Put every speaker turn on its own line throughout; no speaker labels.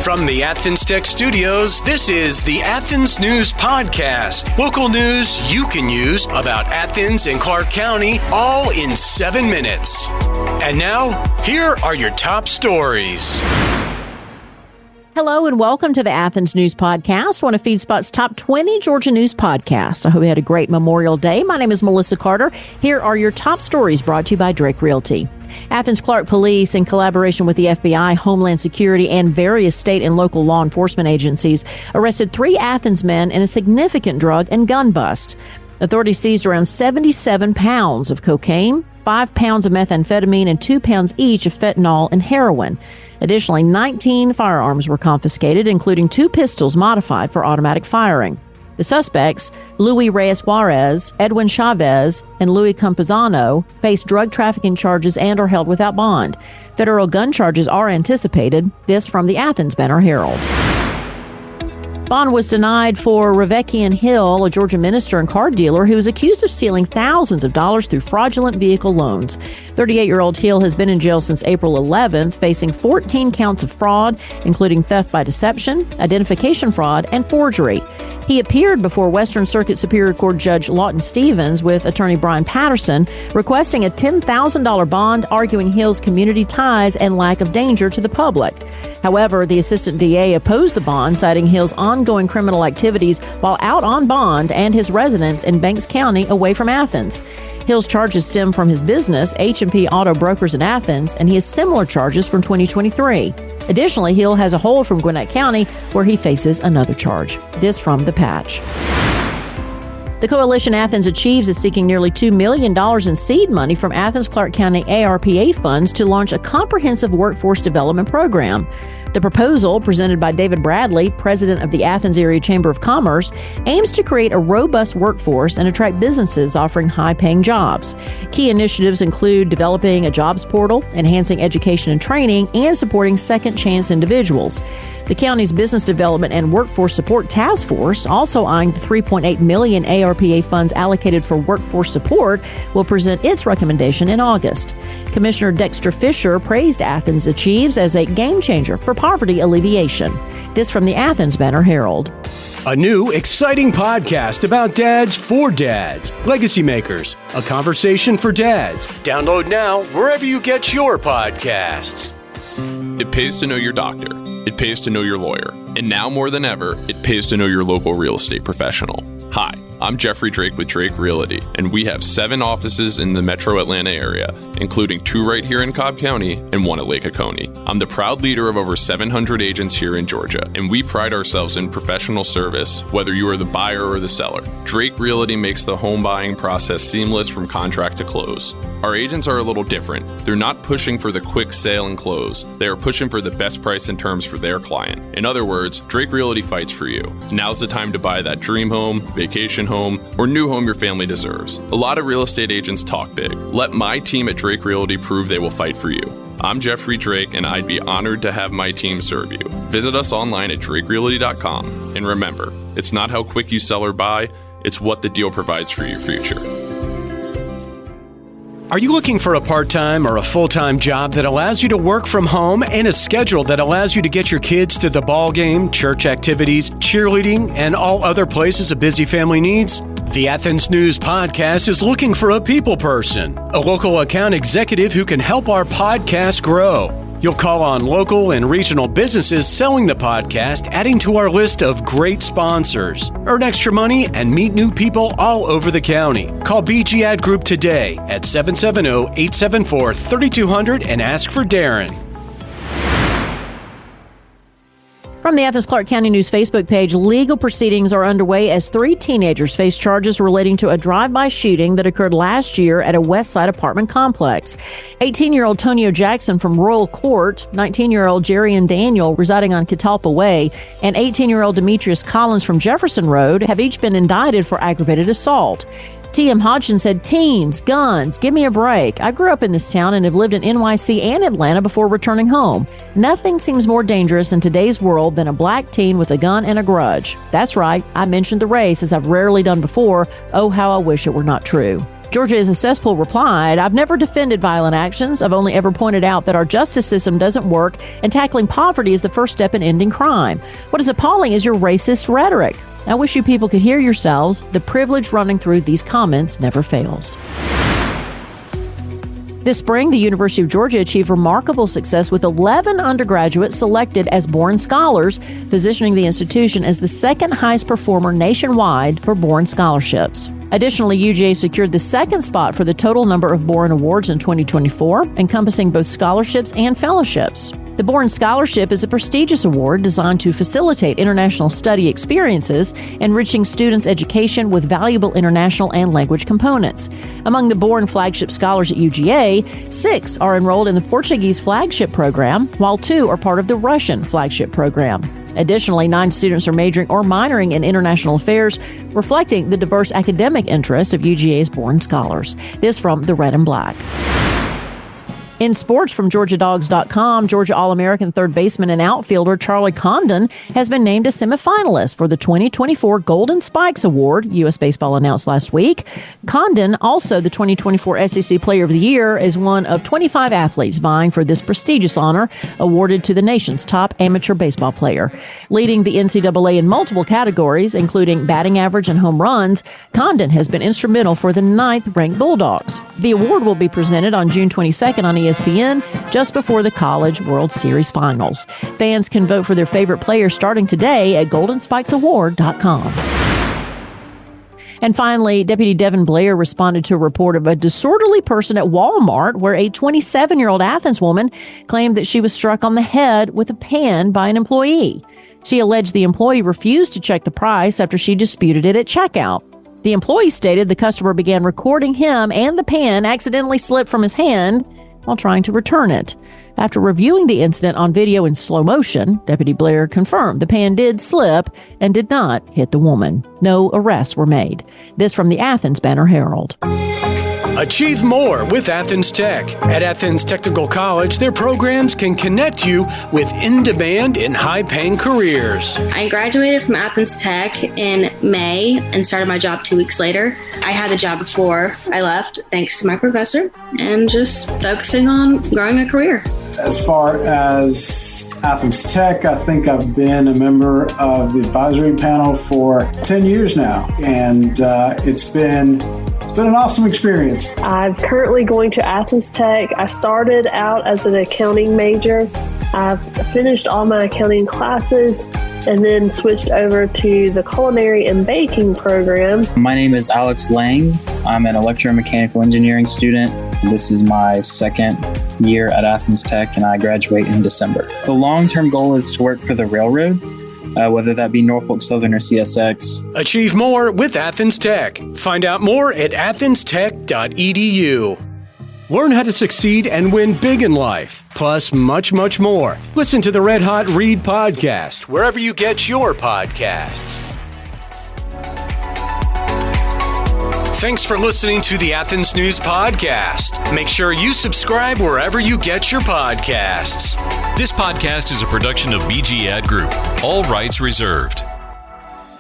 From the Athens Tech Studios, this is the Athens News Podcast. Local news you can use about Athens and Clarke County, all in 7 minutes. And now, here are your top stories.
Hello and welcome to the Athens News Podcast, one of Feedspot's top 20 Georgia news podcasts. I hope you had a great Memorial Day. My name is Melissa Carter. Here are your top stories brought to you by Drake Realty. Athens-Clarke Police, in collaboration with the FBI, Homeland Security, and various state and local law enforcement agencies, arrested 3 Athens men in a significant drug and gun bust. Authorities seized around 77 pounds of cocaine, 5 pounds of methamphetamine, and 2 pounds each of fentanyl and heroin. Additionally, 19 firearms were confiscated, including 2 pistols modified for automatic firing. The suspects, Luis Reyes Juarez, Edwin Chavez, and Luis Campuzano, face drug trafficking charges and are held without bond. Federal gun charges are anticipated. This from the Athens Banner-Herald. Bond was denied for Reveckeyo Hill, a Georgia minister and car dealer who was accused of stealing thousands of dollars through fraudulent vehicle loans. 38-year-old Hill has been in jail since April 11th, facing 14 counts of fraud, including theft by deception, identification fraud, and forgery. He appeared before Western Circuit Superior Court Judge Lawton Stevens with attorney Brian Patterson, requesting a $10,000 bond, arguing Hill's community ties and lack of danger to the public. However, the assistant DA opposed the bond, citing Hill's ongoing criminal activities while out on bond and his residence in Banks County away from Athens. Hill's charges stem from his business, H&P Auto Brokers in Athens, and he has similar charges from 2023. Additionally, Hill has a hold from Gwinnett County, where he faces another charge. This from The Patch. The coalition Athens Achieves is seeking nearly $2 million in seed money from Athens-Clarke County ARPA funds to launch a comprehensive workforce development program. The proposal, presented by David Bradley, president of the Athens Area Chamber of Commerce, aims to create a robust workforce and attract businesses offering high-paying jobs. Key initiatives include developing a jobs portal, enhancing education and training, and supporting second-chance individuals. The county's Business Development and Workforce Support Task Force, also eyeing the $3.8 million ARPA funds allocated for workforce support, will present its recommendation in August. Commissioner Dexter Fisher praised Athens Achieves as a game changer for poverty alleviation. This from the Athens Banner-Herald.
A new, exciting podcast about dads for dads. Legacy Makers, a conversation for dads. Download now wherever you get your podcasts.
It pays to know your doctor. It pays to know your lawyer. And now more than ever, it pays to know your local real estate professional. Hi, I'm Jeffrey Drake with Drake Realty, and we have 7 offices in the metro Atlanta area, including 2 right here in Cobb County and 1 at Lake Oconee. I'm the proud leader of over 700 agents here in Georgia, and we pride ourselves in professional service, whether you are the buyer or the seller. Drake Realty makes the home buying process seamless from contract to close. Our agents are a little different. They're not pushing for the quick sale and close. They are pushing for the best price and terms for their client. In other words, Drake Realty fights for you. Now's the time to buy that dream home, vacation home, or new home your family deserves. A lot of real estate agents talk big. Let my team at Drake Realty prove they will fight for you. I'm Jeffrey Drake, and I'd be honored to have my team serve you. Visit us online at drakerealty.com. And remember, it's not how quick you sell or buy, it's what the deal provides for your future.
Are you looking for a part-time or a full-time job that allows you to work from home and a schedule that allows you to get your kids to the ball game, church activities, cheerleading, and all other places a busy family needs? The Athens News Podcast is looking for a people person, a local account executive who can help our podcast grow. You'll call on local and regional businesses selling the podcast, adding to our list of great sponsors. Earn extra money and meet new people all over the county. Call BG Ad Group today at 770-874-3200 and ask for Darren.
From the Athens-Clarke County News Facebook page, legal proceedings are underway as 3 teenagers face charges relating to a drive-by shooting that occurred last year at a West Side apartment complex. 18-year-old Tonio Jackson from Royal Court, 19-year-old Jerrian Daniel residing on Catalpa Way, and 18-year-old Demetrius Collins from Jefferson Road have each been indicted for aggravated assault. T.M. Hodgson said, "Teens, guns, give me a break. I grew up in this town and have lived in NYC and Atlanta before returning home. Nothing seems more dangerous in today's world than a black teen with a gun and a grudge." That's right. I mentioned the race, as I've rarely done before. Oh, how I wish it were not true. Georgia is a Cesspool replied, "I've never defended violent actions. I've only ever pointed out that our justice system doesn't work, and tackling poverty is the first step in ending crime. What is appalling is your racist rhetoric. I wish you people could hear yourselves. The privilege running through these comments never fails." This spring, the University of Georgia achieved remarkable success with 11 undergraduates selected as Bourne Scholars, positioning the institution as the second highest performer nationwide for Bourne scholarships. Additionally, UGA secured the second spot for the total number of Bourne Awards in 2024, encompassing both scholarships and fellowships. The Bourne Scholarship is a prestigious award designed to facilitate international study experiences, enriching students' education with valuable international and language components. Among the Bourne flagship scholars at UGA, 6 are enrolled in the Portuguese flagship program, while 2 are part of the Russian flagship program. Additionally, 9 students are majoring or minoring in international affairs, reflecting the diverse academic interests of UGA's Bourne Scholars. This from the Red and Black. In sports from GeorgiaDogs.com, Georgia All-American third baseman and outfielder Charlie Condon has been named a semifinalist for the 2024 Golden Spikes Award, U.S. Baseball announced last week. Condon, also the 2024 SEC Player of the Year, is one of 25 athletes vying for this prestigious honor, awarded to the nation's top amateur baseball player. Leading the NCAA in multiple categories, including batting average and home runs, Condon has been instrumental for the 9th-ranked Bulldogs. The award will be presented on June 22nd on ESPN, just before the College World Series Finals. Fans can vote for their favorite player starting today at goldenspikesaward.com. And finally, Deputy Devin Blair responded to a report of a disorderly person at Walmart, where a 27-year-old Athens woman claimed that she was struck on the head with a pan by an employee. She alleged the employee refused to check the price after she disputed it at checkout. The employee stated the customer began recording him and the pan accidentally slipped from his hand while trying to return it. After reviewing the incident on video in slow motion, Deputy Blair confirmed the pan did slip and did not hit the woman. No arrests were made. This from the Athens Banner Herald.
Achieve more with Athens Tech. At Athens Technical College, their programs can connect you with in-demand and high-paying careers.
I graduated from Athens Tech in May and started my job 2 weeks later. I had the job before I left, thanks to my professor, and just focusing on growing a career.
As far as Athens Tech, I think I've been a member of the advisory panel for 10 years now, and it's been an awesome experience.
I'm currently going to Athens Tech. I started out as an accounting major. I've finished all my accounting classes and then switched over to the culinary and baking program.
My name is Alex Lang. I'm an electromechanical engineering student. This is my second year at Athens Tech, and I graduate in December. The long-term goal is to work for the railroad, whether that be Norfolk Southern or CSX.
Achieve more with Athens Tech. Find out more at athenstech.edu. Learn how to succeed and win big in life, plus much, much more. Listen to the Red Hot Read podcast, wherever you get your podcasts. Thanks for listening to the Athens News Podcast. Make sure you subscribe wherever you get your podcasts.
This podcast is a production of BG Ad Group. All rights reserved.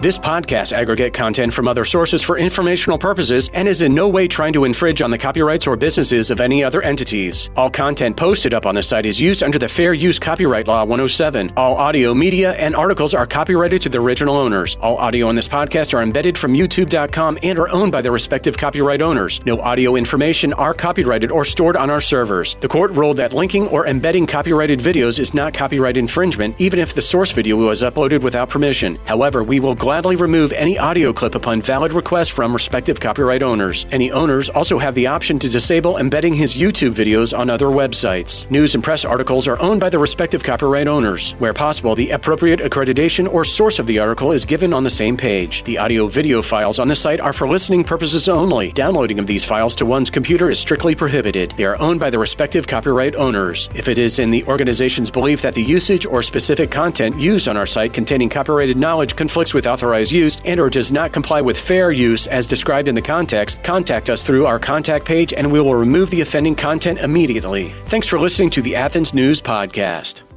This podcast aggregate content from other sources for informational purposes and is in no way trying to infringe on the copyrights or businesses of any other entities. All content posted up on the site is used under the Fair Use Copyright Law 107. All audio, media, and articles are copyrighted to the original owners. All audio on this podcast are embedded from YouTube.com and are owned by their respective copyright owners. No audio information are copyrighted or stored on our servers. The court ruled that linking or embedding copyrighted videos is not copyright infringement, even if the source video was uploaded without permission. However, we will gladly remove any audio clip upon valid request from respective copyright owners. Any owners also have the option to disable embedding his YouTube videos on other websites. News and press articles are owned by the respective copyright owners. Where possible, the appropriate accreditation or source of the article is given on the same page. The audio-video files on the site are for listening purposes only. Downloading of these files to one's computer is strictly prohibited. They are owned by the respective copyright owners. If it is in the organization's belief that the usage or specific content used on our site containing copyrighted knowledge conflicts with authorized use and or does not comply with fair use as described in the context, contact us through our contact page and we will remove the offending content immediately. Thanks for listening to the Athens News Podcast.